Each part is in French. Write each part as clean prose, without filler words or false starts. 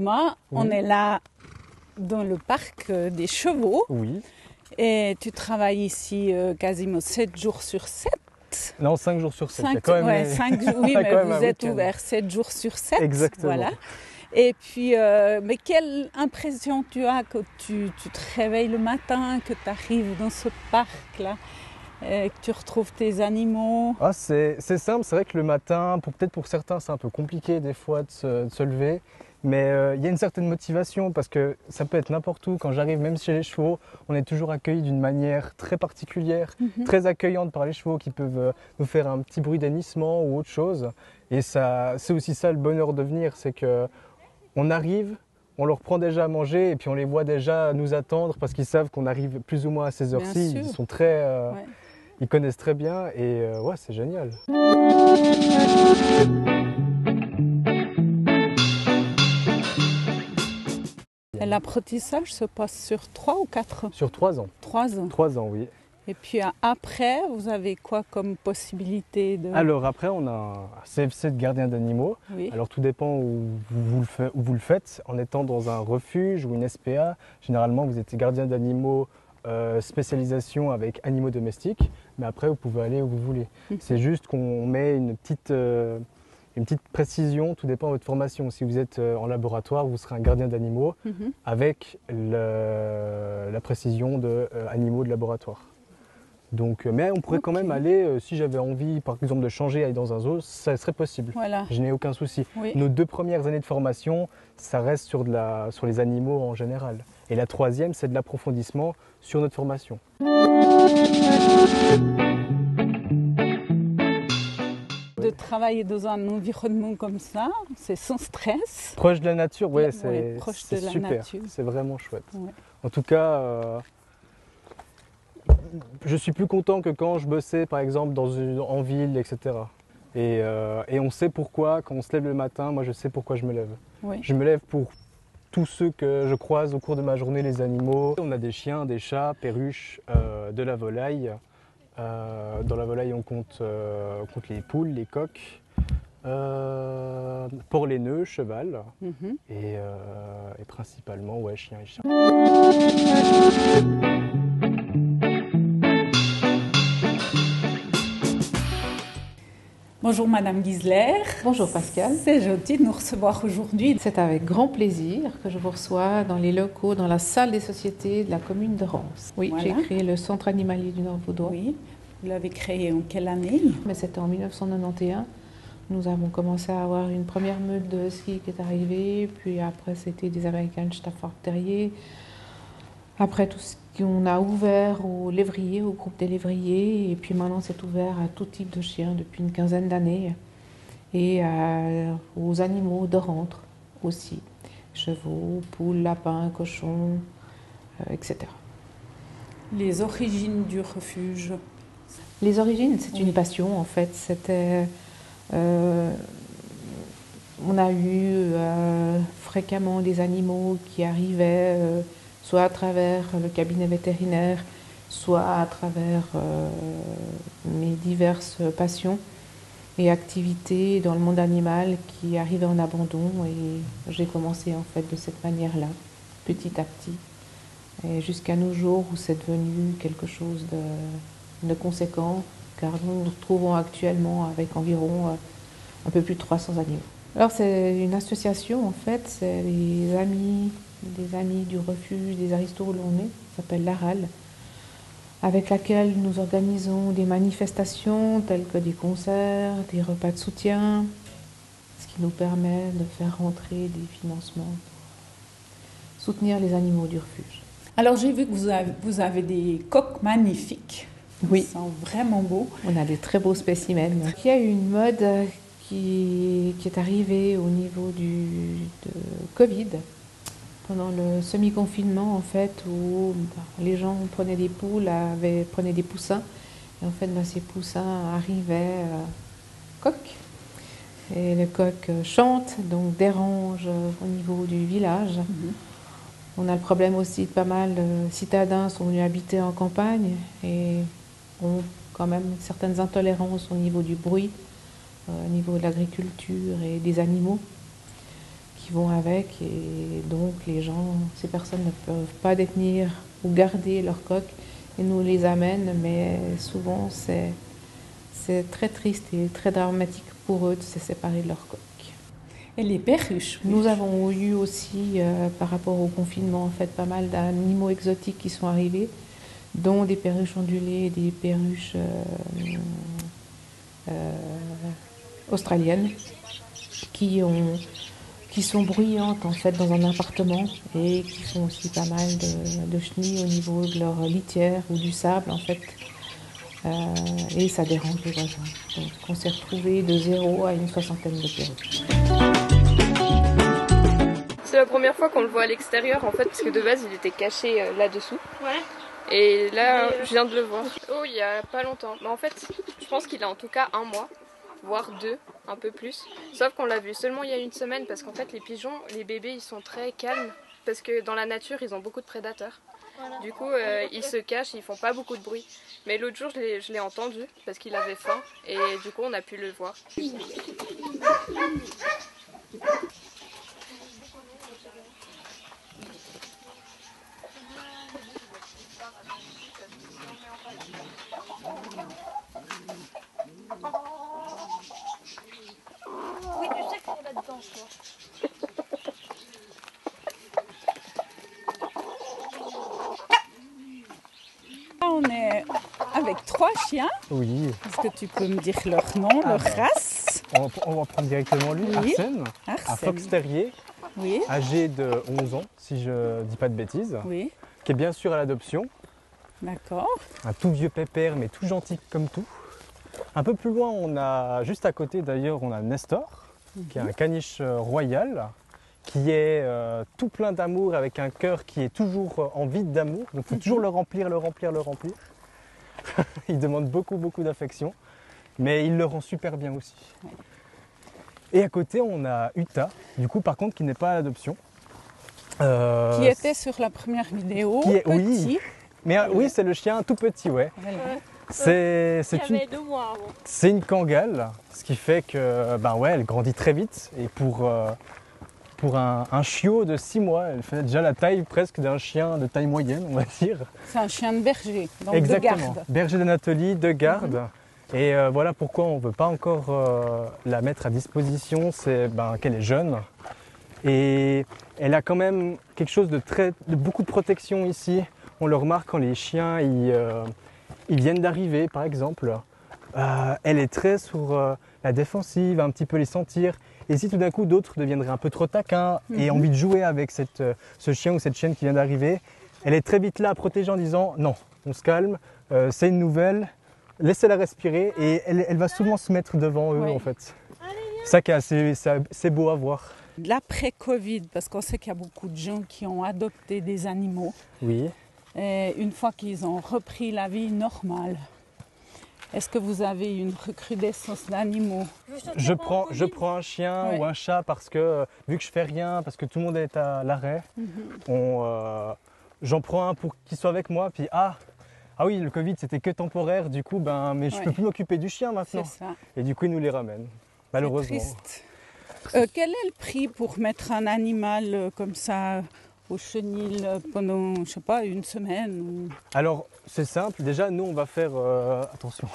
Thomas, Oui. on est là dans le parc des chevaux. Oui. Et tu travailles ici quasiment 7 jours sur 7. Non, 5 jours sur 7. Il y a 5, quand même ouais, les- 5 jours, oui, il y a mais quand même vous un êtes week-end. ouvert 7 jours sur 7. Exactement. Voilà. Et puis, mais quelle impression tu as quand tu te réveilles le matin, que tu arrives dans ce parc-là, que tu retrouves tes animaux? Ah, c'est simple, c'est vrai que le matin, peut-être pour certains, c'est un peu compliqué des fois de se lever, mais il y a une certaine motivation parce que ça peut être n'importe où. Quand j'arrive, même chez les chevaux, on est toujours accueilli d'une manière très particulière, très accueillante par les chevaux qui peuvent nous faire un petit bruit d'hennissement ou autre chose. Et ça, c'est aussi ça le bonheur de venir, c'est que on arrive, on leur prend déjà à manger et puis on les voit déjà nous attendre parce qu'ils savent qu'on arrive plus ou moins à ces heures-ci. Bien Ils sûr. sont très, Ouais. ils connaissent très bien et ouais, c'est génial. Et l'apprentissage se passe sur 3 ou 4 ans? Sur 3 ans. 3 ans. 3 ans, oui. Et puis après, vous avez quoi comme possibilité de... Alors après, on a un CFC de gardien d'animaux. Oui. Alors tout dépend où vous le faites. En étant dans un refuge ou une SPA, généralement vous êtes gardien d'animaux spécialisation avec animaux domestiques. Mais après, vous pouvez aller où vous voulez. C'est juste qu'on met une petite précision, tout dépend de votre formation. Si vous êtes en laboratoire, vous serez un gardien d'animaux avec la précision de animaux de laboratoire. Donc, mais on pourrait quand même aller, si j'avais envie par exemple de changer, aller dans un zoo, ça serait possible. Voilà. Je n'ai aucun souci. Oui. Nos 2 premières années de formation, ça reste sur les animaux en général. Et la 3e, c'est de l'approfondissement sur notre formation. De travailler dans un environnement comme ça, c'est sans stress. Proche de la nature, ouais, Ouais, proche c'est de la super. nature. C'est vraiment chouette. Ouais. En tout cas, je suis plus content que quand je bossais par exemple en ville, etc. Et on sait pourquoi, quand on se lève le matin, moi je sais pourquoi je me lève. Oui. Je me lève pour tous ceux que je croise au cours de ma journée, les animaux. On a des chiens, des chats, perruches, de la volaille. Dans la volaille, on compte les poules, les coqs, porc-laineux, cheval et principalement ouais, chiens et chats. Bonjour Madame Gisler. Bonjour Pascal. C'est gentil de nous recevoir aujourd'hui. C'est avec grand plaisir que je vous reçois dans les locaux, dans la salle des sociétés de la commune de Reims. Oui, Voilà. j'ai créé le centre animalier du Nord-Vaudois. Oui. Vous l'avez créé en quelle année? Mais c'était en 1991. Nous avons commencé à avoir une première meute de ski qui est arrivée, puis après c'était des American Stafford Terrier. Après tout ce qu'on a ouvert aux lévriers, au groupe des lévriers, et puis maintenant c'est ouvert à tout type de chiens depuis une quinzaine d'années, et aux animaux de rentre aussi, chevaux, poules, lapins, cochons, etc. Les origines du refuge. Les origines, c'est Oui. une passion en fait. On a eu fréquemment des animaux qui arrivaient, soit à travers le cabinet vétérinaire, soit à travers mes diverses passions et activités dans le monde animal qui arrivaient en abandon. Et j'ai commencé en fait de cette manière-là, petit à petit, et jusqu'à nos jours où c'est devenu quelque chose de conséquent, car nous nous retrouvons actuellement avec environ un peu plus de 300 animaux. Alors c'est une association en fait, c'est des amis du refuge des Aristos où l'on est, ça s'appelle l'ARAL, avec laquelle nous organisons des manifestations telles que des concerts, des repas de soutien, ce qui nous permet de faire rentrer des financements pour soutenir les animaux du refuge. Alors j'ai vu que vous avez des coqs magnifiques. Oui. Ils sont vraiment beaux. On a des très beaux spécimens. Il y a une mode qui est arrivée au niveau de Covid, pendant le semi-confinement en fait, où les gens prenaient des poules, prenaient des poussins, et en fait ces poussins arrivaient coqs, et le coq chante, donc dérange au niveau du village. On a le problème aussi de pas mal de citadins sont venus habiter en campagne et ont quand même certaines intolérances au niveau du bruit, au niveau de l'agriculture et des animaux, qui vont avec et donc ces personnes ne peuvent pas détenir ou garder leur coq et nous les amènent, mais souvent c'est très triste et très dramatique pour eux de se séparer de leur coq. Et les perruches? Nous avons eu aussi, par rapport au confinement, en fait, pas mal d'animaux exotiques qui sont arrivés, dont des perruches ondulées et des perruches australiennes qui sont bruyantes en fait dans un appartement et qui font aussi pas mal de chenilles au niveau de leur litière ou du sable en fait. Et ça dérange les voisins. Donc on s'est retrouvé de 0 à une soixantaine de perruches. C'est la première fois qu'on le voit à l'extérieur en fait, parce que de base il était caché là-dessous. Ouais. Et là, je viens de le voir. Oh, il y a pas longtemps. Mais en fait, je pense qu'il a en tout cas 1 mois, voire 2, un peu plus. Sauf qu'on l'a vu seulement il y a 1 semaine, parce qu'en fait les pigeons, les bébés, ils sont très calmes, parce que dans la nature, ils ont beaucoup de prédateurs. Voilà. Du coup, ils se cachent, ils font pas beaucoup de bruit. Mais l'autre jour, je l'ai entendu, parce qu'il avait faim, et du coup, on a pu le voir. Oui, tu sais que c'est là-dedans, toi. On est avec 3 chiens. Oui. Est-ce que tu peux me dire leur nom, leur race? On va prendre directement lui, Oui. Arsène, un fox terrier, Oui. âgé de 11 ans, si je ne dis pas de bêtises, Oui. qui est bien sûr à l'adoption. D'accord. Un tout vieux pépère, mais tout gentil comme tout. Un peu plus loin, on a, juste à côté d'ailleurs, on a Nestor, qui est un caniche royal, qui est tout plein d'amour, avec un cœur qui est toujours en vide d'amour. Donc il faut toujours le remplir, le remplir, le remplir. Il demande beaucoup, beaucoup d'affection, mais il le rend super bien aussi. Ouais. Et à côté, on a Uta, du coup, par contre, qui n'est pas à l'adoption. Qui était sur la première vidéo, qui est, petit. oui, mais oui, c'est le chien tout petit, ouais. Voilà. C'est une Kangale, ce qui fait que ben ouais, elle grandit très vite et pour un chiot de 6 mois, elle fait déjà la taille presque d'un chien de taille moyenne, on va dire. C'est un chien de berger, donc Exactement. de garde. Berger d'Anatolie, de garde. Et voilà pourquoi on ne veut pas encore la mettre à disposition, c'est qu'elle est jeune. Et elle a quand même quelque chose de beaucoup de protection ici. On le remarque quand les chiens ils viennent d'arriver, par exemple. Elle est très sur la défensive, un petit peu les sentir. Et si tout d'un coup d'autres deviendraient un peu trop taquins et envie de jouer avec ce chien ou cette chienne qui vient d'arriver, elle est très vite là à protéger en disant non, on se calme, c'est une nouvelle, laissez-la respirer et elle va souvent se mettre devant eux en fait. C'est ça qui est assez beau à voir. L'après-Covid, parce qu'on sait qu'il y a beaucoup de gens qui ont adopté des animaux. Oui. Et une fois qu'ils ont repris la vie normale, est-ce que vous avez une recrudescence d'animaux? Je prends un chien ou un chat parce que, vu que je fais rien, parce que tout le monde est à l'arrêt, j'en prends un pour qu'il soit avec moi. Puis ah oui, le Covid c'était que temporaire, du coup, mais je peux plus m'occuper du chien maintenant. C'est ça. Et du coup, ils nous les ramènent, malheureusement. Triste. Quel est le prix pour mettre un animal comme ça au chenil pendant, je sais pas, 1 semaine Alors, c'est simple. Déjà, nous, on va faire... attention.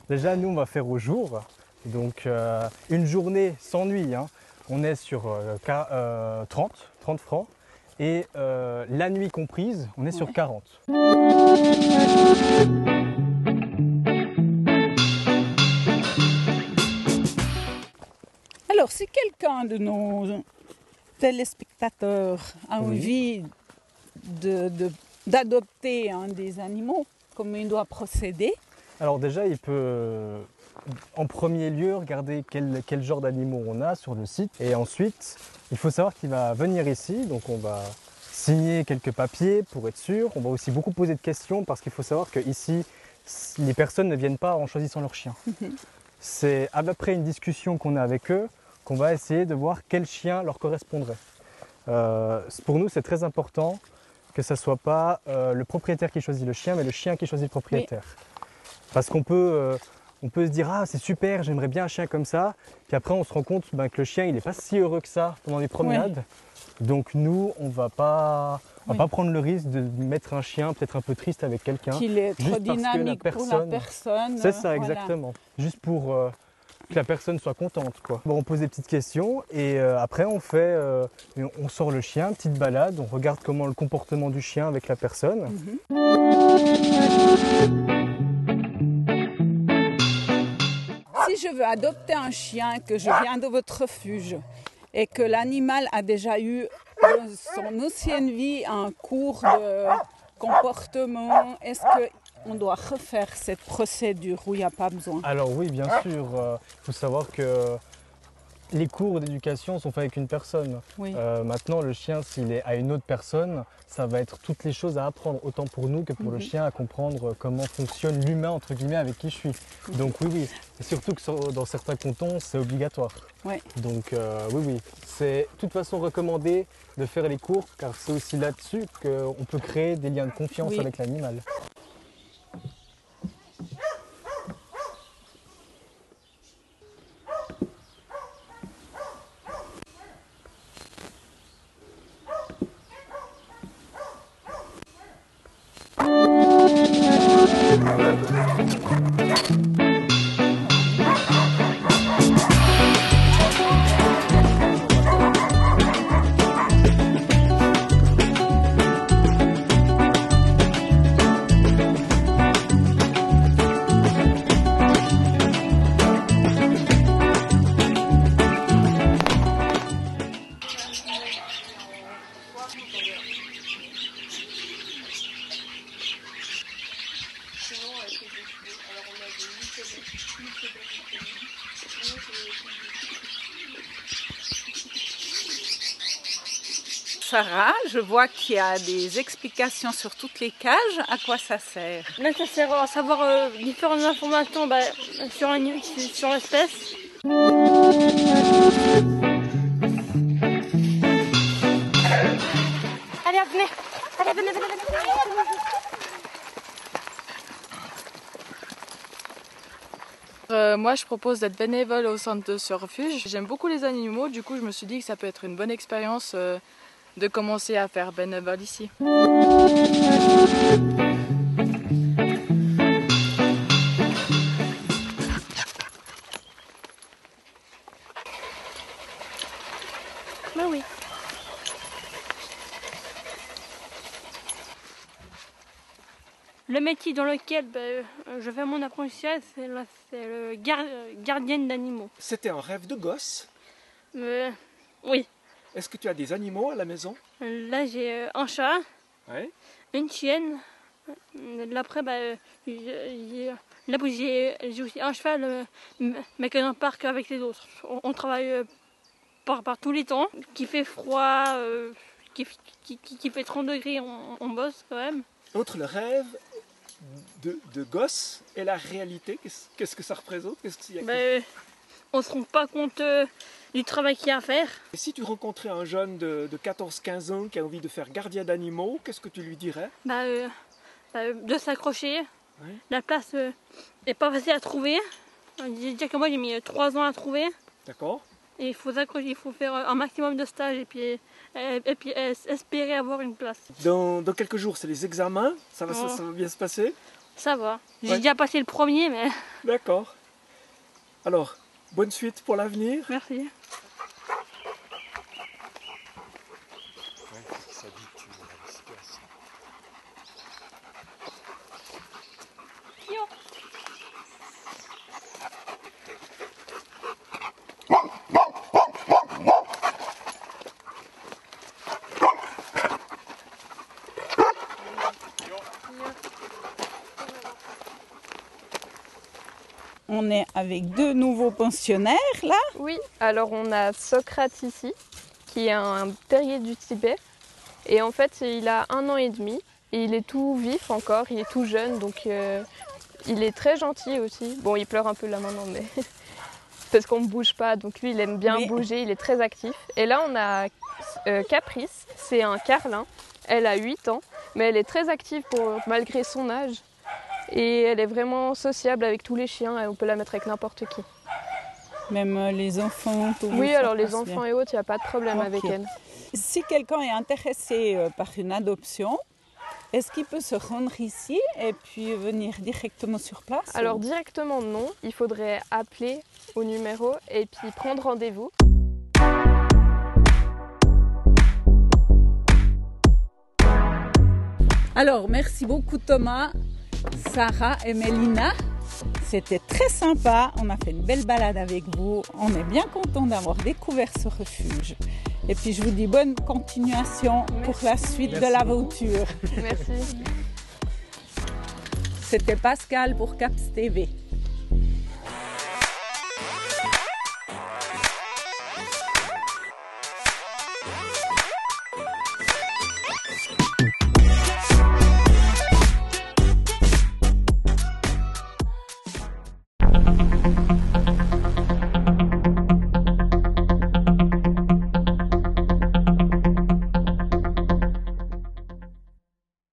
Déjà, nous, on va faire au jour. Donc, une journée sans nuit. Hein. On est sur 30 francs. Et la nuit comprise, on est sur 40. Alors, si quelqu'un de nos téléspectateurs a envie d'adopter des animaux, comment il doit procéder? Alors déjà, il peut en premier lieu regarder quel genre d'animaux on a sur le site. Et ensuite, il faut savoir qu'il va venir ici. Donc on va signer quelques papiers pour être sûr. On va aussi beaucoup poser de questions parce qu'il faut savoir qu'ici, les personnes ne viennent pas en choisissant leur chien. C'est après une discussion qu'on a avec eux qu'on va essayer de voir quel chien leur correspondrait. Pour nous, c'est très important que ce ne soit pas le propriétaire qui choisit le chien, mais le chien qui choisit le propriétaire. Parce qu'on peut on peut se dire ah c'est super, j'aimerais bien un chien comme ça. Puis après on se rend compte que le chien il n'est pas si heureux que ça pendant les promenades. Donc nous on va pas prendre le risque de mettre un chien peut-être un peu triste avec quelqu'un. Qu'il est trop dynamique pour la personne. C'est ça, exactement. Juste pour que la personne soit contente, quoi. Bon, on pose des petites questions et après on sort le chien, petite balade, on regarde comment le comportement du chien avec la personne. Si je veux adopter un chien, que je viens de votre refuge et que l'animal a déjà eu dans son ancienne vie un cours de comportement, est-ce qu'on doit refaire cette procédure où il n'y a pas besoin? Alors oui, bien sûr. Il faut savoir que les cours d'éducation sont faits avec une personne. Oui. Maintenant, le chien, s'il est à une autre personne, ça va être toutes les choses à apprendre, autant pour nous que pour le chien, à comprendre comment fonctionne l'humain, entre guillemets, avec qui je suis. Donc oui. Et surtout que dans certains cantons, c'est obligatoire. Oui. Donc oui. C'est de toute façon recommandé de faire les cours, car c'est aussi là-dessus qu'on peut créer des liens de confiance avec l'animal. Sarah, je vois qu'il y a des explications sur toutes les cages. À quoi ça sert? Là, ça sert à savoir différentes informations sur l'espèce. Allez, venez. Allez, venez. Moi, je propose d'être bénévole au centre de ce refuge. J'aime beaucoup les animaux, du coup, je me suis dit que ça peut être une bonne expérience de commencer à faire bénévole ici. Ben oui. Le métier dans lequel je fais mon apprentissage, c'est le gardienne d'animaux. C'était un rêve de gosse. Oui. Est-ce que tu as des animaux à la maison? Là, j'ai un chat, Ouais. une chienne. Après, j'ai aussi un cheval, mais que dans le parc avec les autres. On travaille par tous les temps. Qu'il fait froid, qui fait 30 degrés, on bosse quand même. Entre le rêve de gosse et la réalité, qu'est-ce que ça représente? On ne se rend pas compte du travail qu'il y a à faire. Et si tu rencontrais un jeune de 14-15 ans qui a envie de faire gardien d'animaux, qu'est-ce que tu lui dirais? De s'accrocher. Ouais. La place n'est pas facile à trouver. Dire que moi j'ai mis 3 ans à trouver. D'accord. Et il faut s'accrocher, il faut faire un maximum de stages et puis espérer avoir une place. Dans quelques jours, c'est les examens. Ça va bien se passer? Ça va. J'ai Ouais. déjà passé le premier, mais... D'accord. Alors, bonne suite pour l'avenir. Merci. On est avec 2 nouveaux pensionnaires là. Oui, alors on a Socrate ici, qui est un terrier du Tibet. Et en fait, il a 1 an et demi. Et il est tout vif encore, il est tout jeune, donc il est très gentil aussi. Bon, il pleure un peu là maintenant, mais parce qu'on ne bouge pas. Donc lui, il aime bien bouger, il est très actif. Et là, on a Caprice, c'est un carlin. Elle a 8 ans, mais elle est très active malgré son âge. Et elle est vraiment sociable avec tous les chiens et on peut la mettre avec n'importe qui. Même les enfants, tout Oui, ça alors les passe enfants bien. et autres, il n'y a pas de problème Ok. avec elle. Si quelqu'un est intéressé par une adoption, est-ce qu'il peut se rendre ici et puis venir directement sur place? Alors directement non, il faudrait appeler au numéro et puis prendre rendez-vous. Alors, merci beaucoup Thomas, Sarah et Mélina. C'était très sympa, on a fait une belle balade avec vous. On est bien content d'avoir découvert ce refuge. Et puis je vous dis bonne continuation pour la suite de l'aventure. Merci. C'était Pascal pour Caps TV.